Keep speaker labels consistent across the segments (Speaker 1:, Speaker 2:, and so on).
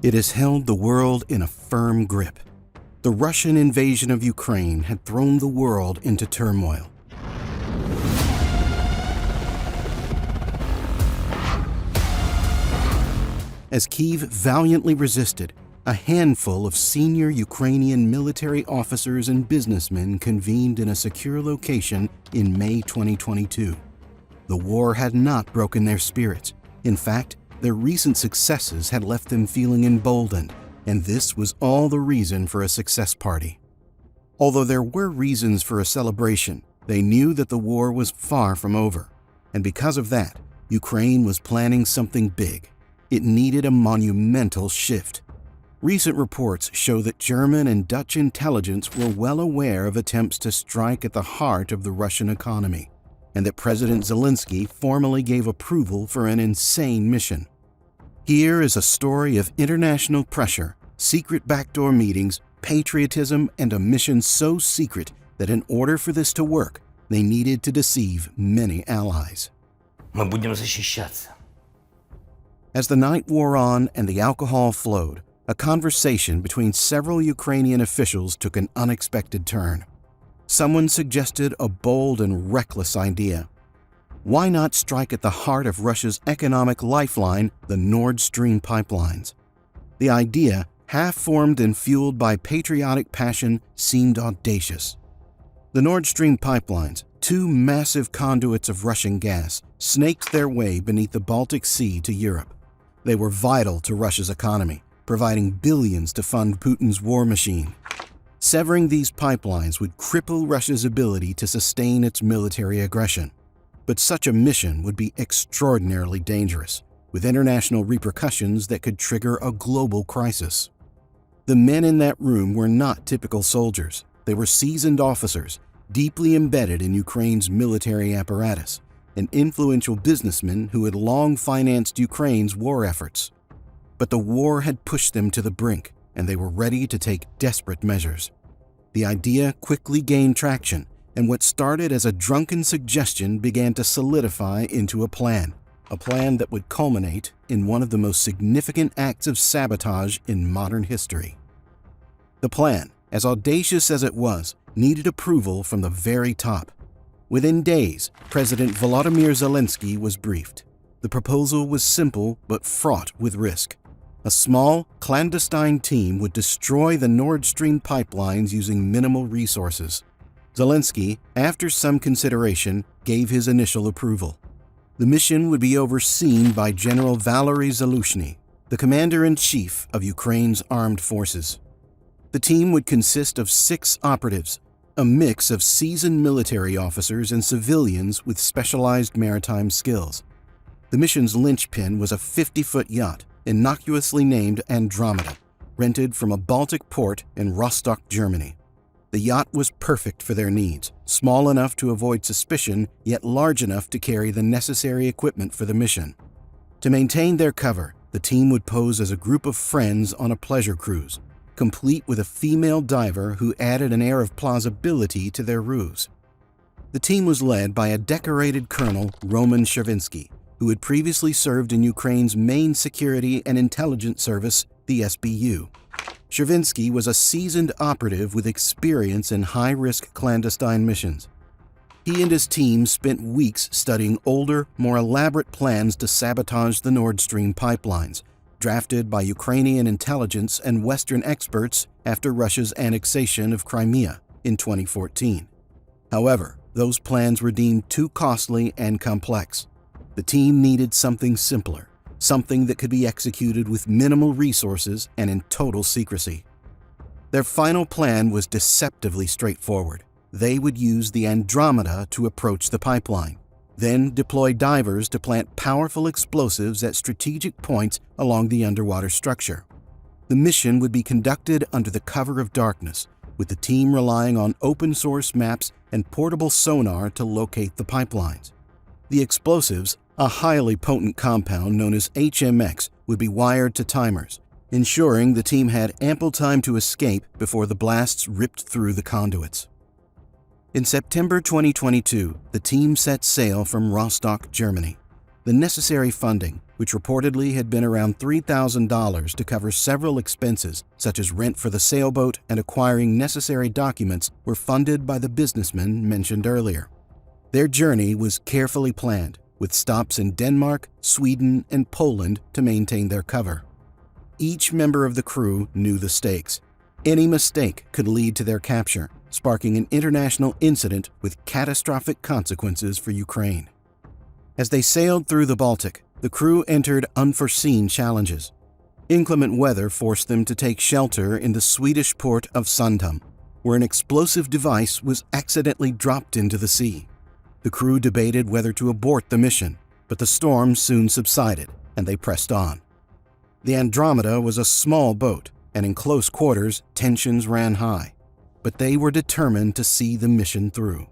Speaker 1: It has held the world in a firm grip. The Russian invasion of Ukraine had thrown the world into turmoil. As Kyiv valiantly resisted, a handful of senior Ukrainian military officers and businessmen convened in a secure location in May 2022. The war had not broken their spirits. In fact, their recent successes had left them feeling emboldened, and this was all the reason for a success party. Although there were reasons for a celebration, they knew that the war was far from over. And because of that, Ukraine was planning something big. It needed a monumental shift. Recent reports show that German and Dutch intelligence were well aware of attempts to strike at the heart of the Russian economy, and that President Zelensky formally gave approval for an insane mission. Here is a story of international pressure, secret backdoor meetings, patriotism, and a mission so secret that in order for this to work, they needed to deceive many allies.
Speaker 2: Мы будем защищаться.
Speaker 1: As the night wore on and the alcohol flowed, a conversation between several Ukrainian officials took an unexpected turn. Someone suggested a bold and reckless idea. Why not strike at the heart of Russia's economic lifeline, the NordStream Pipelines? The idea, half-formed and fueled by patriotic passion, seemed audacious. The NordStream Pipelines, two massive conduits of Russian gas, snaked their way beneath the Baltic Sea to Europe. They were vital to Russia's economy, providing billions to fund Putin's war machine. Severing these pipelines would cripple Russia's ability to sustain its military aggression. But such a mission would be extraordinarily dangerous, with international repercussions that could trigger a global crisis. The men in that room were not typical soldiers. They were seasoned officers, deeply embedded in Ukraine's military apparatus, and influential businessmen who had long financed Ukraine's war efforts. But the war had pushed them to the brink, and they were ready to take desperate measures. The idea quickly gained traction, and what started as a drunken suggestion began to solidify into a plan that would culminate in one of the most significant acts of sabotage in modern history. The plan, as audacious as it was, needed approval from the very top. Within days, President Volodymyr Zelensky was briefed. The proposal was simple but fraught with risk. A small, clandestine team would destroy the Nord Stream pipelines using minimal resources. Zelensky, after some consideration, gave his initial approval. The mission would be overseen by General Valery Zaluzhny, the commander-in-chief of Ukraine's armed forces. The team would consist of 6 operatives, a mix of seasoned military officers and civilians with specialized maritime skills. The mission's linchpin was a 50-foot yacht, innocuously named Andromeda, rented from a Baltic port in Rostock, Germany. The yacht was perfect for their needs, small enough to avoid suspicion, yet large enough to carry the necessary equipment for the mission. To maintain their cover, the team would pose as a group of friends on a pleasure cruise, complete with a female diver who added an air of plausibility to their ruse. The team was led by a decorated colonel, Roman Chervinsky, who had previously served in Ukraine's main security and intelligence service, the SBU. Chervinsky was a seasoned operative with experience in high-risk clandestine missions. He and his team spent weeks studying older, more elaborate plans to sabotage the Nord Stream pipelines, drafted by Ukrainian intelligence and Western experts after Russia's annexation of Crimea in 2014. However, those plans were deemed too costly and complex. The team needed something simpler, something that could be executed with minimal resources and in total secrecy. Their final plan was deceptively straightforward. They would use the Andromeda to approach the pipeline, then deploy divers to plant powerful explosives at strategic points along the underwater structure. The mission would be conducted under the cover of darkness, with the team relying on open-source maps and portable sonar to locate the pipelines. The explosives, a highly potent compound known as HMX, would be wired to timers, ensuring the team had ample time to escape before the blasts ripped through the conduits. In September 2022, the team set sail from Rostock, Germany. The necessary funding, which reportedly had been around $3,000 to cover several expenses such as rent for the sailboat and acquiring necessary documents, were funded by the businessmen mentioned earlier. Their journey was carefully planned, with stops in Denmark, Sweden, and Poland to maintain their cover. Each member of the crew knew the stakes. Any mistake could lead to their capture, sparking an international incident with catastrophic consequences for Ukraine. As they sailed through the Baltic, the crew entered unforeseen challenges. Inclement weather forced them to take shelter in the Swedish port of Sundom, where an explosive device was accidentally dropped into the sea. The crew debated whether to abort the mission, but the storm soon subsided, and they pressed on. The Andromeda was a small boat, and in close quarters, tensions ran high, but they were determined to see the mission through.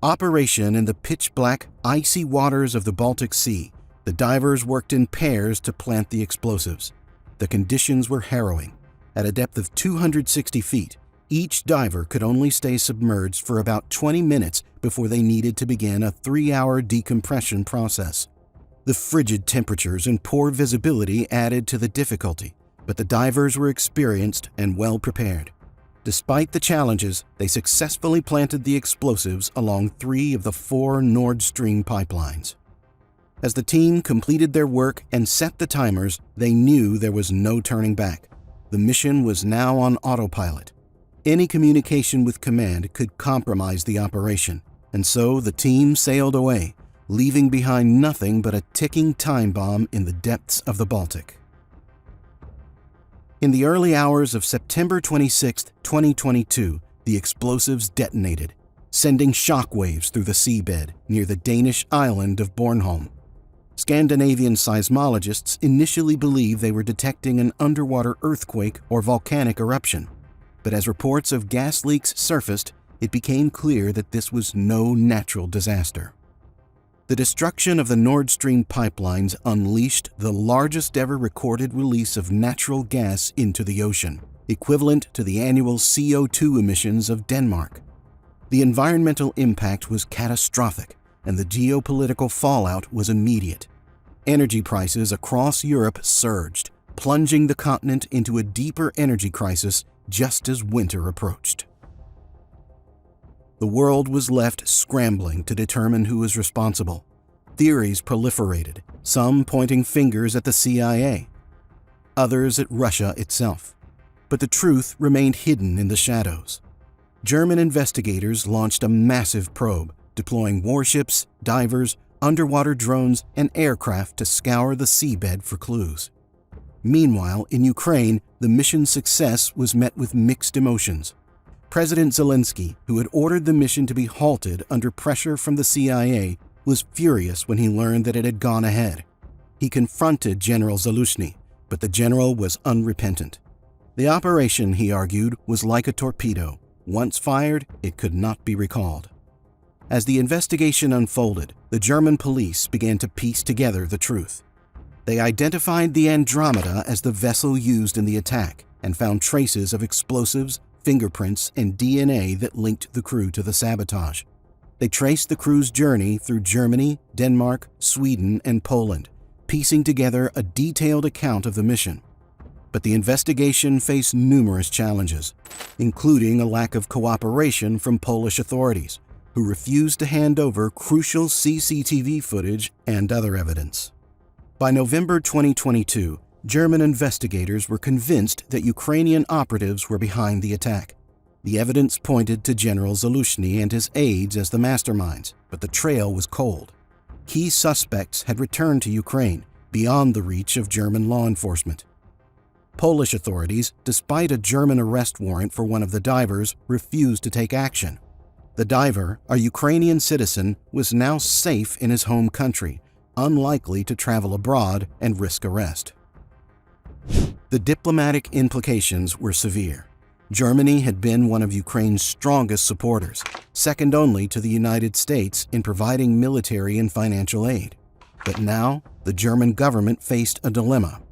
Speaker 1: Operation in the pitch-black, icy waters of the Baltic Sea, the divers worked in pairs to plant the explosives. The conditions were harrowing. At a depth of 260 feet, each diver could only stay submerged for about 20 minutes before they needed to begin a 3-hour decompression process. The frigid temperatures and poor visibility added to the difficulty, but the divers were experienced and well prepared. Despite the challenges, they successfully planted the explosives along 3 of the 4 NordStream pipelines. As the team completed their work and set the timers, they knew there was no turning back. The mission was now on autopilot. Any communication with command could compromise the operation, and so the team sailed away, leaving behind nothing but a ticking time bomb in the depths of the Baltic. In the early hours of September 26, 2022, the explosives detonated, sending shockwaves through the seabed near the Danish island of Bornholm. Scandinavian seismologists initially believed they were detecting an underwater earthquake or volcanic eruption, but as reports of gas leaks surfaced, it became clear that this was no natural disaster. The destruction of the NordStream pipelines unleashed the largest ever recorded release of natural gas into the ocean, equivalent to the annual CO2 emissions of Denmark. The environmental impact was catastrophic, and the geopolitical fallout was immediate. Energy prices across Europe surged, plunging the continent into a deeper energy crisis just as winter approached. The world was left scrambling to determine who was responsible. Theories proliferated, some pointing fingers at the CIA, others at Russia itself. But the truth remained hidden in the shadows. German investigators launched a massive probe, deploying warships, divers, underwater drones, and aircraft to scour the seabed for clues. Meanwhile, in Ukraine, the mission's success was met with mixed emotions. President Zelensky, who had ordered the mission to be halted under pressure from the CIA, was furious when he learned that it had gone ahead. He confronted General Zelensky, but the general was unrepentant. The operation, he argued, was like a torpedo. Once fired, it could not be recalled. As the investigation unfolded, the German police began to piece together the truth. They identified the Andromeda as the vessel used in the attack and found traces of explosives, fingerprints, and DNA that linked the crew to the Sabotage. They traced the crew's journey through Germany, Denmark, Sweden, and Poland, piecing together a detailed account of the mission. But the investigation faced numerous challenges, including a lack of cooperation from Polish authorities, who refused to hand over crucial CCTV footage and other evidence. By November 2022, German investigators were convinced that Ukrainian operatives were behind the attack. The evidence pointed to General Zelensky and his aides as the masterminds, but the trail was cold. Key suspects had returned to Ukraine, beyond the reach of German law enforcement. Polish authorities, despite a German arrest warrant for one of the divers, refused to take action. The diver, a Ukrainian citizen, was now safe in his home country, unlikely to travel abroad and risk arrest. The diplomatic implications were severe. Germany had been one of Ukraine's strongest supporters, second only to the United States in providing military and financial aid. But now, the German government faced a dilemma.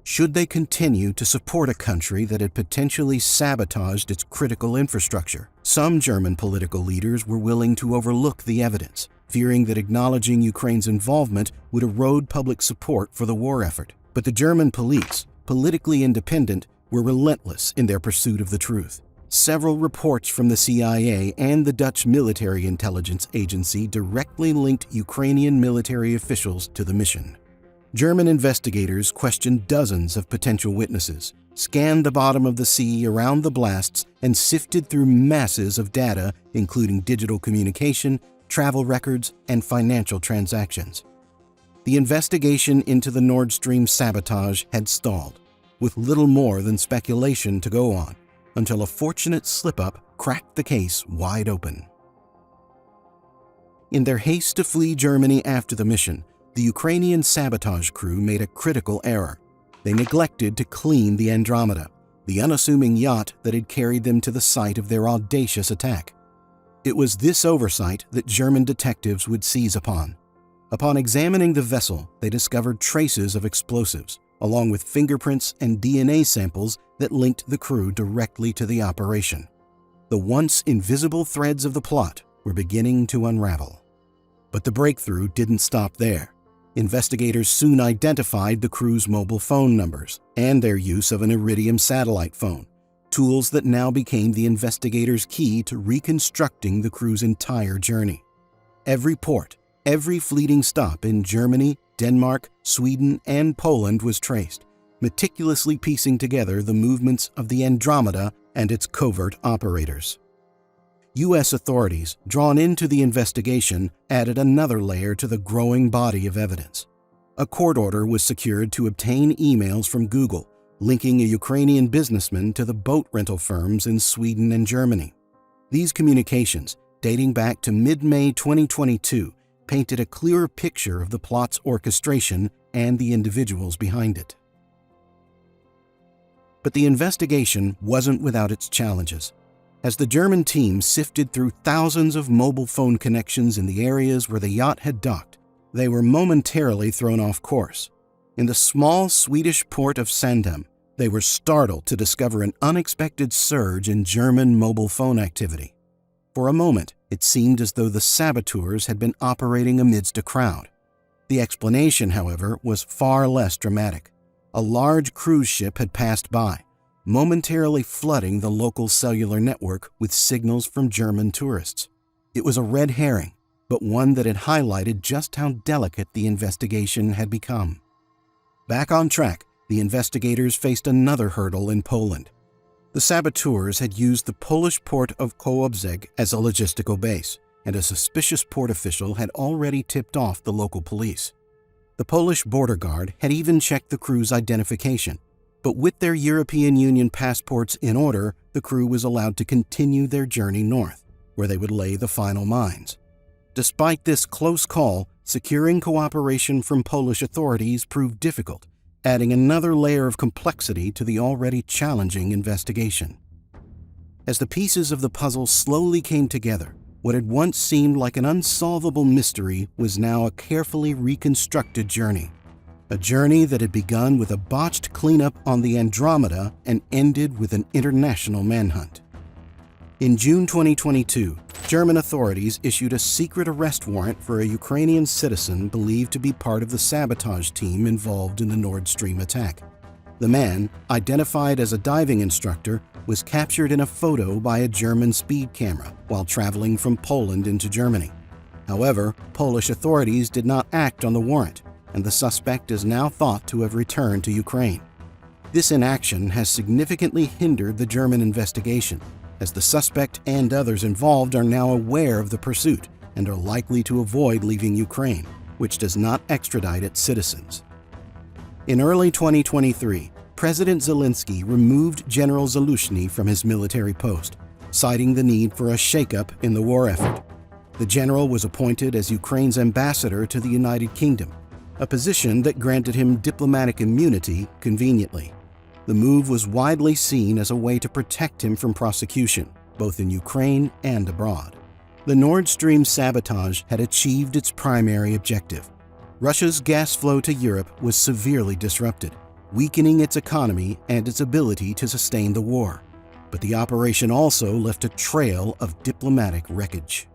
Speaker 1: Should they continue to support a country that had potentially sabotaged its critical infrastructure? Some German political leaders were willing to overlook the evidence, fearing that acknowledging Ukraine's involvement would erode public support for the war effort. But the German police, politically independent, were relentless in their pursuit of the truth. Several reports from the CIA and the Dutch Military Intelligence Agency directly linked Ukrainian military officials to the mission. German investigators questioned dozens of potential witnesses, scanned the bottom of the sea around the blasts, and sifted through masses of data, including digital communication, travel records, and financial transactions. The investigation into the NordStream sabotage had stalled, with little more than speculation to go on, until a fortunate slip-up cracked the case wide open. In their haste to flee Germany after the mission, the Ukrainian sabotage crew made a critical error. They neglected to clean the Andromeda, the unassuming yacht that had carried them to the site of their audacious attack. It was this oversight that German detectives would seize upon. Upon examining the vessel, they discovered traces of explosives, along with fingerprints and DNA samples that linked the crew directly to the operation. The once invisible threads of the plot were beginning to unravel. But the breakthrough didn't stop there. Investigators soon identified the crew's mobile phone numbers and their use of an Iridium satellite phone, tools that now became the investigators' key to reconstructing the crew's entire journey. Every port, every fleeting stop in Germany, Denmark, Sweden, and Poland was traced, meticulously piecing together the movements of the Andromeda and its covert operators. U.S. authorities, drawn into the investigation, added another layer to the growing body of evidence. A court order was secured to obtain emails from Google, linking a Ukrainian businessman to the boat rental firms in Sweden and Germany. These communications, dating back to mid-May 2022, painted a clearer picture of the plot's orchestration and the individuals behind it. But the investigation wasn't without its challenges. As the German team sifted through thousands of mobile phone connections in the areas where the yacht had docked, they were momentarily thrown off course. In the small Swedish port of Sandhem, they were startled to discover an unexpected surge in German mobile phone activity. For a moment, it seemed as though the saboteurs had been operating amidst a crowd. The explanation, however, was far less dramatic. A large cruise ship had passed by, momentarily flooding the local cellular network with signals from German tourists. It was a red herring, but one that had highlighted just how delicate the investigation had become. Back on track, the investigators faced another hurdle in Poland. The saboteurs had used the Polish port of Kołobrzeg as a logistical base, and a suspicious port official had already tipped off the local police. The Polish border guard had even checked the crew's identification, but with their European Union passports in order, the crew was allowed to continue their journey north, where they would lay the final mines. Despite this close call, securing cooperation from Polish authorities proved difficult, adding another layer of complexity to the already challenging investigation. As the pieces of the puzzle slowly came together, what had once seemed like an unsolvable mystery was now a carefully reconstructed journey. A journey that had begun with a botched cleanup on the Andromeda and ended with an international manhunt. In June 2022, German authorities issued a secret arrest warrant for a Ukrainian citizen believed to be part of the sabotage team involved in the Nord Stream attack. The man, identified as a diving instructor, was captured in a photo by a German speed camera while traveling from Poland into Germany. However, Polish authorities did not act on the warrant, and the suspect is now thought to have returned to Ukraine. This inaction has significantly hindered the German investigation, as the suspect and others involved are now aware of the pursuit and are likely to avoid leaving Ukraine, which does not extradite its citizens. In early 2023, President Zelensky removed General Zaluzhny from his military post, citing the need for a shakeup in the war effort. The general was appointed as Ukraine's ambassador to the United Kingdom, a position that granted him diplomatic immunity conveniently. The move was widely seen as a way to protect him from prosecution, both in Ukraine and abroad. The Nord Stream sabotage had achieved its primary objective. Russia's gas flow to Europe was severely disrupted, weakening its economy and its ability to sustain the war. But the operation also left a trail of diplomatic wreckage.